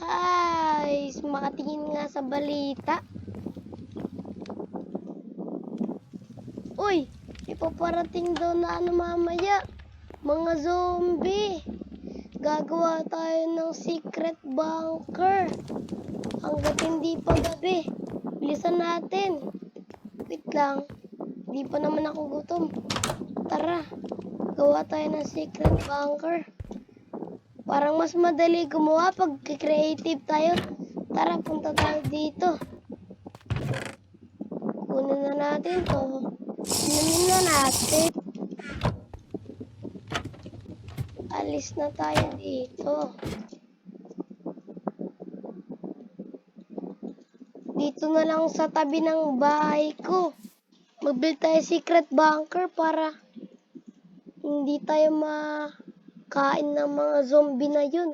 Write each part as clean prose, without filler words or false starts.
Guys, makatingin nga sa balita. Uy, ipaparating daw na mamaya. Mga zombie. Gagawa tayo ng secret bunker. Hanggat hindi pa gabi. Bilisan natin. Wait lang. Hindi pa naman ako gutom. Tara, gawa tayo ng secret bunker. Parang mas madali gumawa pag creative tayo. Tara, punta tayo dito. Kunin na natin to. Kunin na natin. Alis na tayo dito. Dito na lang sa tabi ng bahay ko. Mag-build tayo secret bunker para hindi tayo makain ng mga zombie na yun.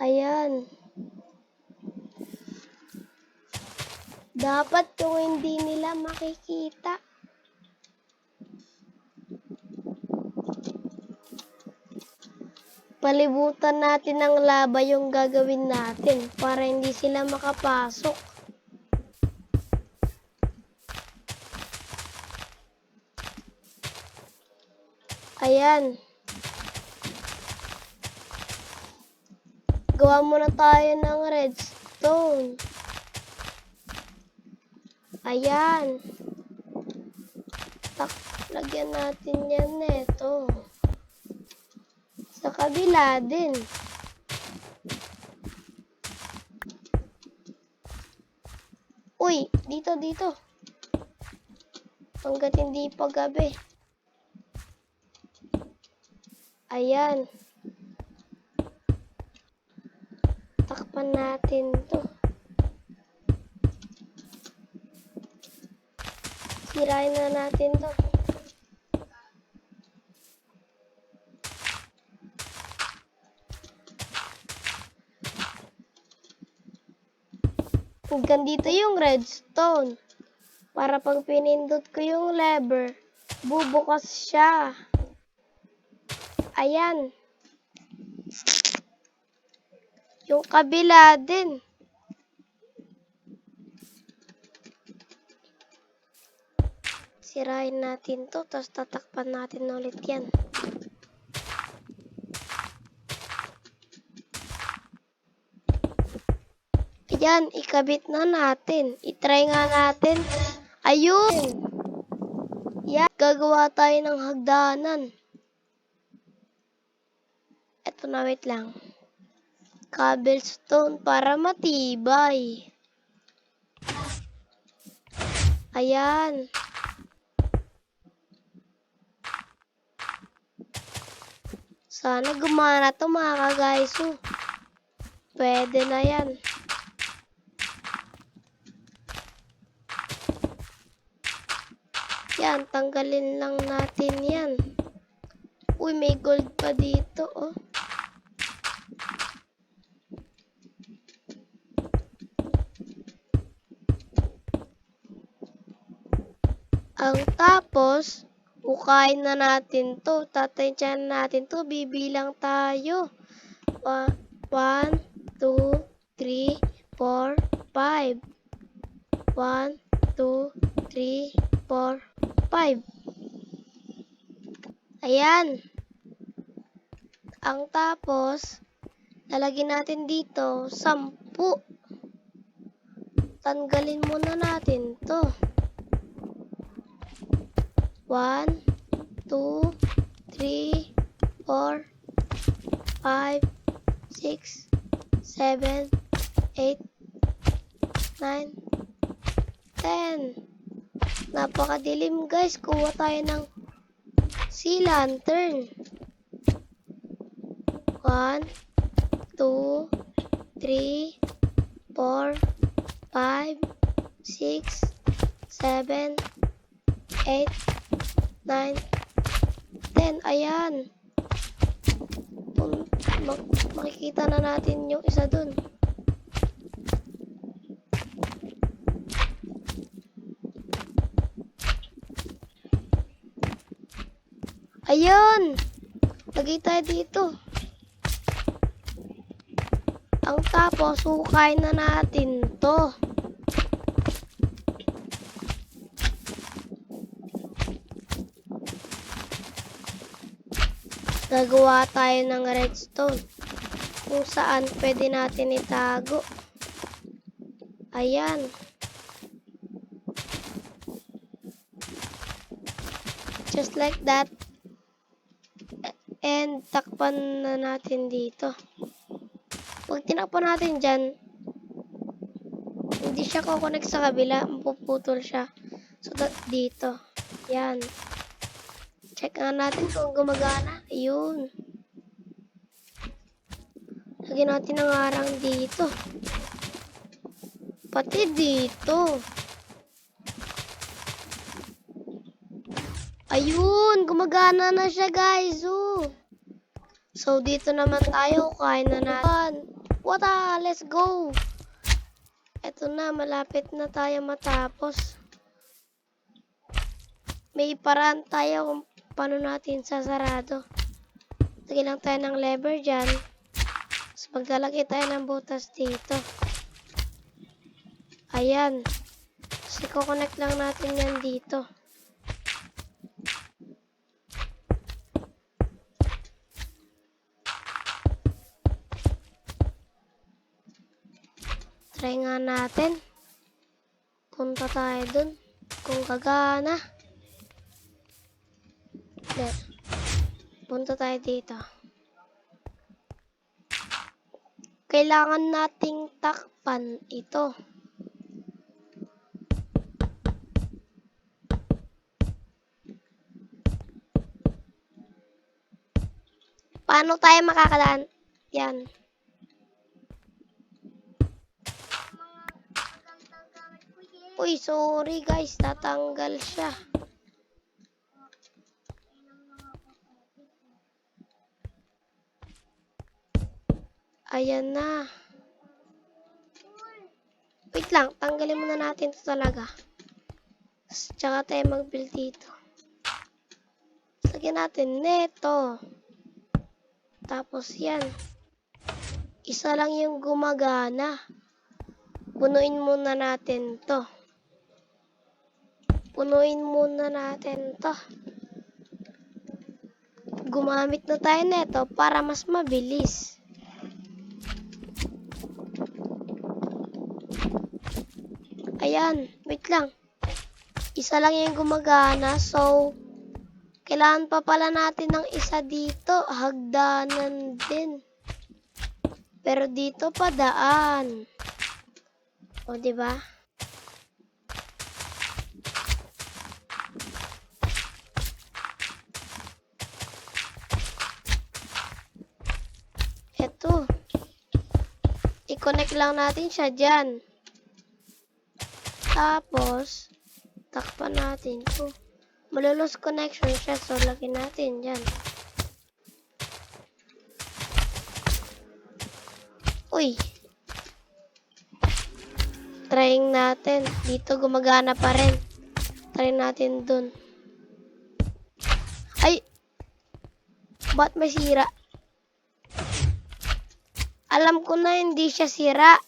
Ayan. Dapat yung hindi nila makikita. Palibutan natin ng laba yung gagawin natin para hindi sila makapasok. Ayan. Gawa muna tayo ng redstone. Ayan. Lagyan natin yan neto. Sa kabila din. Uy, dito. Hanggat hindi pa gabi. Ayan. Takpan natin to. Sirain na natin to. Hanggang dito yung redstone. Para pag pinindot ko yung lever, bubukas siya. Ayan. Yung kabila din. Sirain natin to, tapos tatakpan natin ulit yan. Ayan, ikabit na natin. I-try nga natin. Ayun! Yan, gagawa tayo ng hagdanan. Eto na, wait lang. Cobblestone para matibay. Ayan. Sana gumana to mga ka-guys. Pwede na yan. Yan, tanggalin lang natin yan. Uy, may gold pa dito, oh. Ang tapos, ukain na natin to. Tatansyahan natin to. Bibilang tayo. 1, 2, 3, 4, 5. 1, 2, 3, 4, 5. Ayan. Ang tapos, lalagyan natin dito 10. Tanggalin muna natin to. 1, 2, 3, 4, 5, 6, 7, 8, 9, 10. Napakadilim guys. Kuha tayo ng sea lantern. 1, 2, 3, 4, 5, 6, 7, 8, 9, 10. Ayan. Makikita na natin yung isa dun. Ayun! Lagay tayo dito. Ang tapos, hukay na natin to. Gagawa tayo ng redstone kung saan pwede natin itago. Ayan. Just like that. And takpan na natin dito. Pag tinakpan natin dyan, hindi siya kukonek sa kabila. Mapuputol siya. So, dito. Yan. Check nga natin kung gumagana. Ayun. Lagyan natin ng arang dito. Pati dito. Ayun. Gumagana na siya, guys. So, dito naman tayo. Kain na natin. Wata! Let's go! Eto na. Malapit na tayo matapos. May paraan tayo kung paano natin sasarado. Lagyan lang tayo ng lever dyan. Tapos maglalagay tayo ng butas dito. Ayan. Tapos i-connect lang natin yan dito. Try nga natin. Punta tayo dun. Kung gagana. Punta tayo dito. Kailangan nating takpan ito. Paano tayo makakadaan? Yan. Uy, sorry guys. Tatanggal siya. Ayan na. Wait lang. Tanggalin muna natin ito talaga. Tsaka tayo mag-build dito. Lagyan natin neto. Tapos yan. Isa lang yung gumagana. Punuin muna natin to. Punuin muna natin to. Gumamit na tayo neto para mas mabilis. Ayan, wait lang. Isa lang yung gumagana, so kailangan pa pala natin ng isa dito. Hagdanan din. Pero dito pa daan. O, diba? Eto. I-connect lang natin siya dyan. Tapos, takpan natin ito. Malulos connection siya, so lagyan natin dyan. Uy! Trying natin. Dito gumagana pa rin. Try natin dun. Ay! Ba't may sira? Alam ko na hindi siya sira.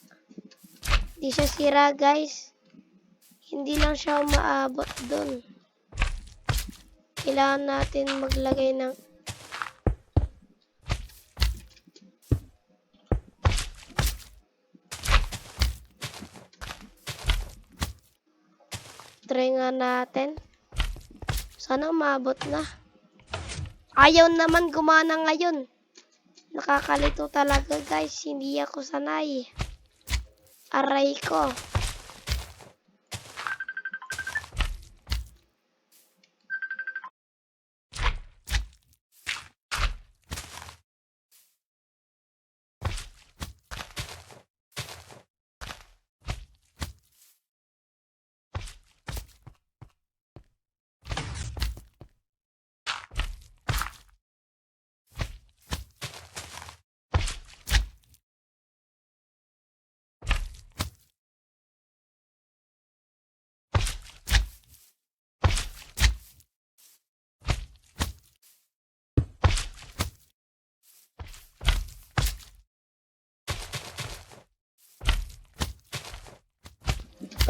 Hindi siya sira, guys. Hindi lang siya umaabot dun. Kailangan natin maglagay ng try nga natin. Sana umabot na. Ayaw naman gumana ngayon. Nakakalito talaga guys. Hindi ako sanay. Aray ko.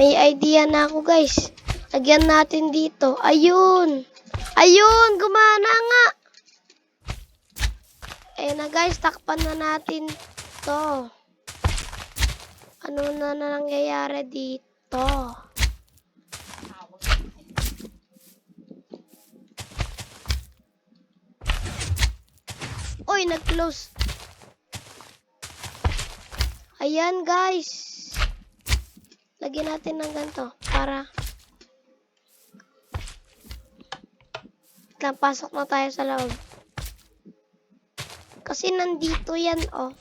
May idea na ako, guys. Lagyan natin dito. Ayun! Ayun! Gumana nga! Ayun na, guys. Takpan na natin to. Ano na nangyayari dito? Uy, nag-close. Ayan, guys. Lagyan natin ng ganito para pasok na tayo sa loob. Kasi nandito yan, oh.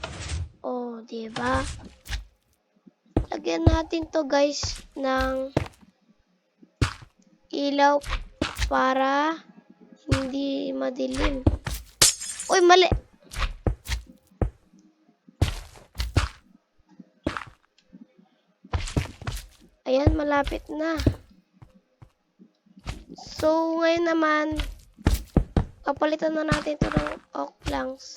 Oh, diba? Lagyan natin to, guys, ng ilaw para hindi madilim. Uy, mali! Ayan, malapit na. So, ngayon naman, papalitan na natin ito ng oak planks.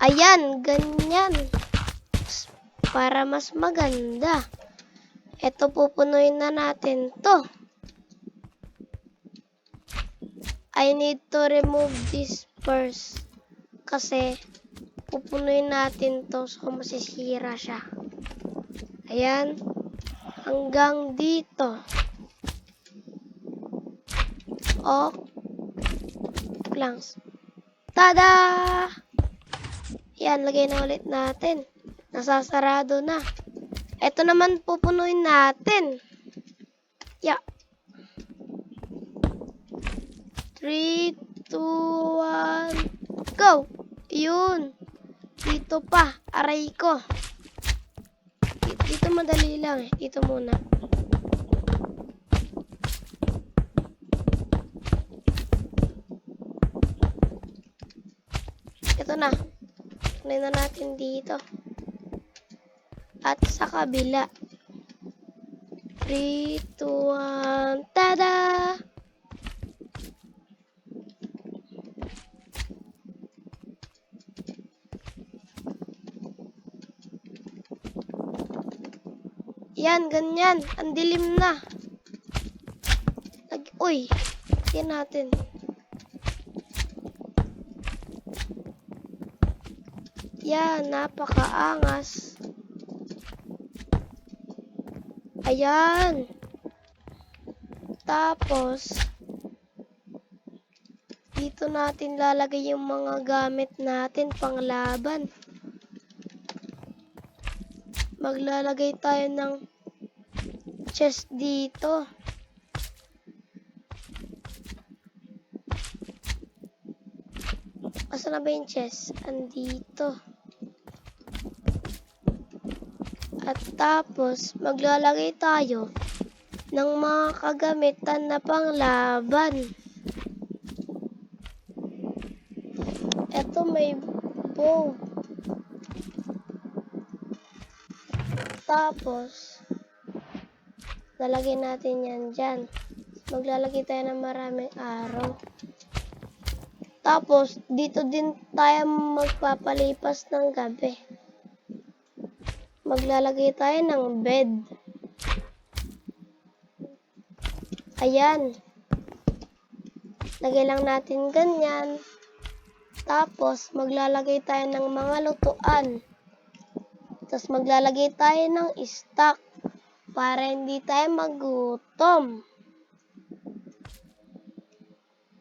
Ayan, ganyan. Para mas maganda. Ito, pupunuin na natin to. I need to remove this first. Kasi, pupunuin natin to so masisira siya. Ayan. Hanggang dito. Oak planks. Tada! Yan, lagay na ulit natin. Nasasarado na. Ito naman pupunuin natin. Yeah. 3, 2, 1, go! Yun. Dito pa. Aray ko. Dito madali lang eh. Dito muna. Ito na. Tunay na natin dito. At sa kabila. 3, 2, 1. Tada! Yan, ganyan. Ang dilim na. Uy, yan natin. Yan, napakaangas. Ayan. Tapos, dito natin lalagay yung mga gamit natin panglaban. Maglalagay tayo ng chest dito. Asa na ba yung chest? Andito. At tapos, maglalagay tayo ng mga kagamitan na panglaban. Ito may bow. Tapos, lalagay natin yan dyan. Maglalagay tayo ng maraming araw. Tapos, dito din tayo magpapalipas ng gabi. Maglalagay tayo ng bed. Ayan. Lagay lang natin ganyan. Tapos, maglalagay tayo ng mga lutuan. Tapos, maglalagay tayo ng stock para hindi tayo magutom.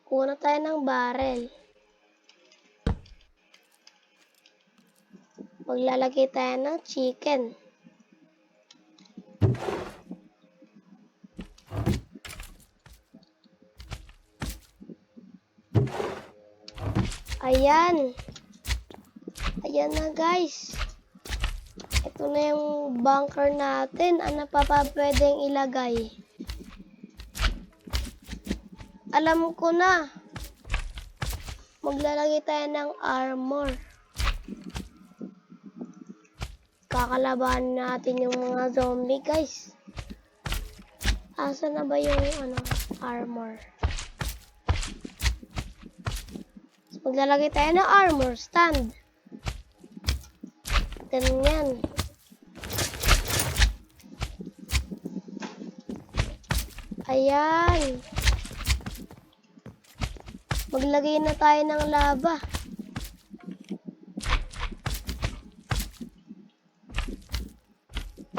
Kuha tayo ng barrel. Maglalagay tayo ng chicken. Ayan. Ayan na, guys. Ito na yung bunker natin. Ano pa pwedeng ilagay? Alam ko na. Maglalagay tayo ng armor. Kakalabahan natin yung mga zombie, guys. Asa na ba yung armor? So, maglalagay tayo ng armor stand. Ganyan. Ayan. Maglagay na tayo ng lava.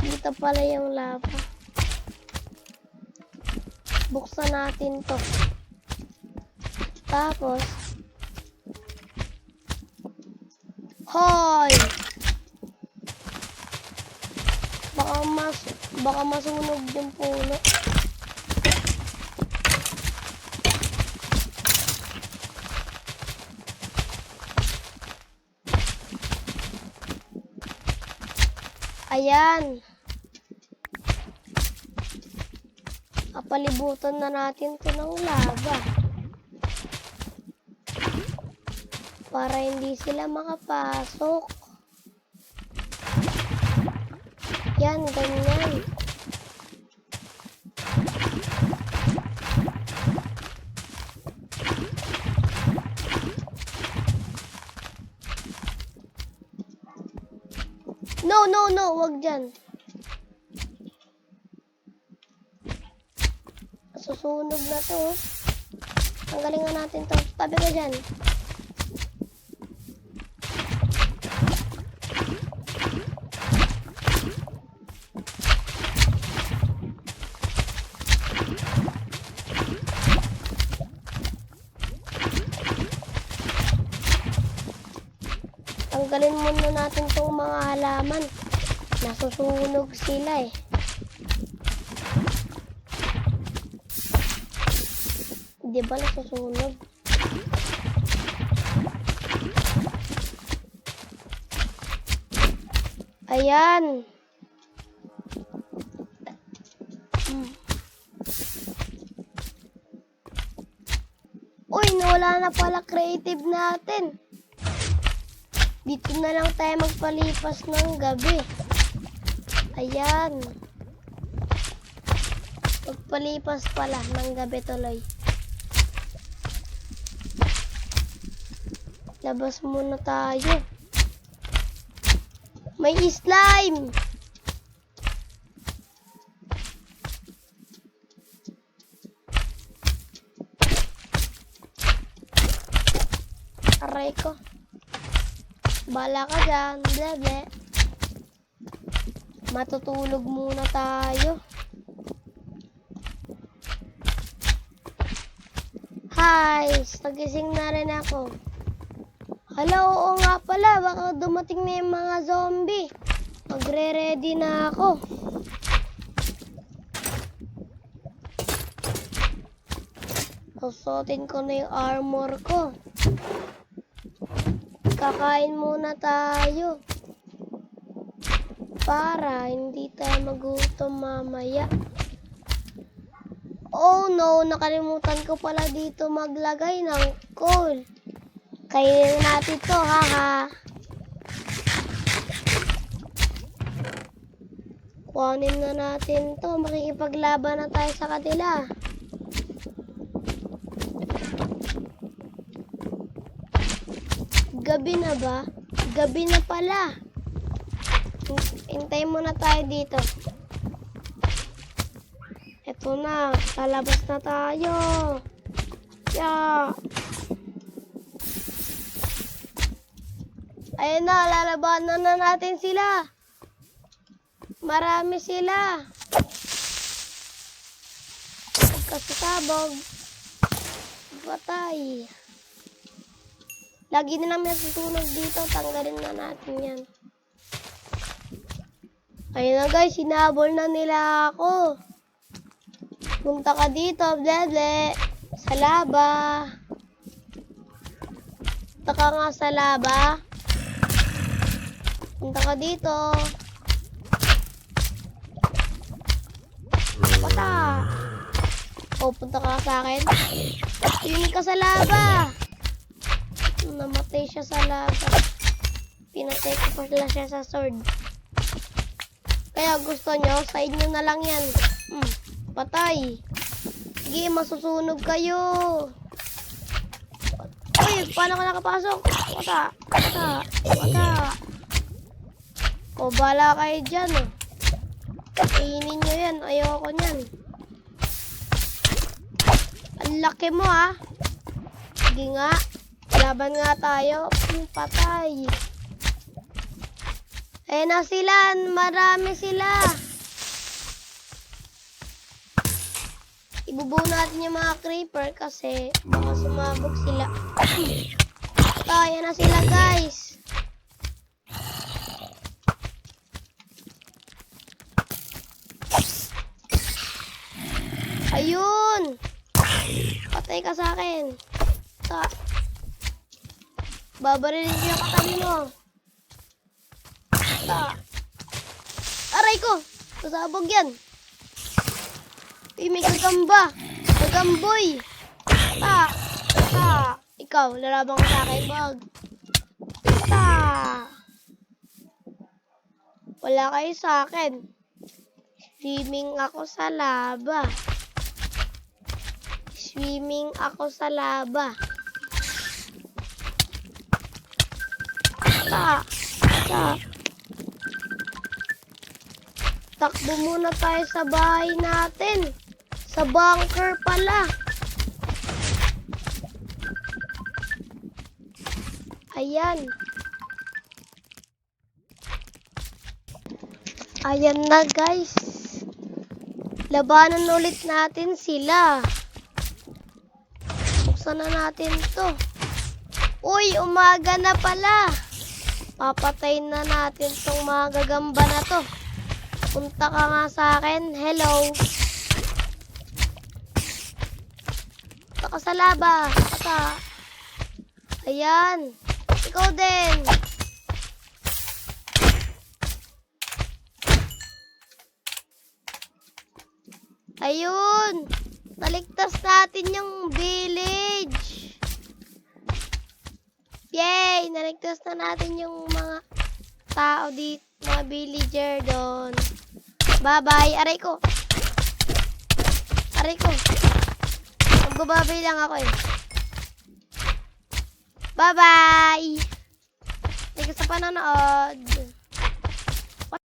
Dito pala yung lava. Buksan natin to. Tapos, hoy! Baka masunog yung puno. Ayan. Kapalibutan na natin to ng lava. Para hindi sila makapasok. Yan, ganyan. No, wag dyan. Susunog na to. Tanggalin nga natin to. Tabi ka dyan. Tanggalin muna natin tong mga halaman. Nasusunog sila eh. Di ba nasusunog? Ayan. Uy, nawala na pala creative natin. Dito na lang tayo magpalipas ng gabi. Ayan. Magpalipas pala ng gabi tuloy. Labas muna tayo. May slime! Aray ko. Bala ka dyan, blebe. Matutulog muna tayo. Hi! Nagising na rin ako. Hala, oo nga pala. Baka dumating na yung mga zombie. Magre-ready na ako. Susuotin ko na yung armor ko. Kakain muna tayo. Para hindi tayo magutom mamaya. Oh no, nakalimutan ko pala dito maglagay ng coal. Kainin natin to, haha. Kuhanin na natin to. Makikipaglaban na tayo sa kanila. Gabi na ba? Gabi na pala. Hintayin muna tayo dito. Eto na. Lalabas na tayo. Yeah. Ayun na. Lalabanan na natin sila. Marami sila. Pagkasasabog. Patay. Lagi na namin nasusunog dito. Tanggalin na natin yan. Ayun na guys. Sinabol na nila ako. Punta ka dito, blebe. Sa laba. Punta ka nga sa laba. Punta ka dito. Punta. O, punta ka sa akin. Pinig ka sa laba. Namatay siya sa lava. Pinatay ko pala siya sa sword. Kaya gusto nyo, sa inyo na lang yan. Patay. Sige, masusunog kayo. Uy, paano ka nakapasok? Wata. O, bala kayo dyan, oh. Kainin nyo yan. Ayoko nyan. Ang laki mo, ha. Sige nga. Laban nga tayo. Patay. Ayan na sila. Marami sila. Ibubuo natin yung mga creeper kasi baka sumabog sila. Ito, ayan na sila, guys. Ayun. Patay ka sa akin. Ito. Babarilin ko yung katabi mo. Ito. Aray ko. Sasabog yan. Uy, may gagamba. Gagamboy. Ta. Ta. Ikaw, lalaban ka sa akin, wag. Ta. Wala kayo sa akin. Swimming ako sa laba. Swimming ako sa laba. Ta. Ta. Takbo muna tayo sa bahay natin. Sa bunker pala. Ayan. Ayan na, guys. Labanan ulit natin sila. Buksan na natin to. Uy, umaga na pala. Papatayin na natin tong mga gagamba na to. Punta ka nga sa akin. Hello. Punta ka sa laba. Punta. Ayan. Ikaw din. Ayun. Naligtas natin yung village. Yay! Naligtas na natin yung mga tao dito. Mga villager doon. Bye-bye. Aray ko. Aray ko. Magbababay lang ako eh. Bye-bye. Thank you sa panonood.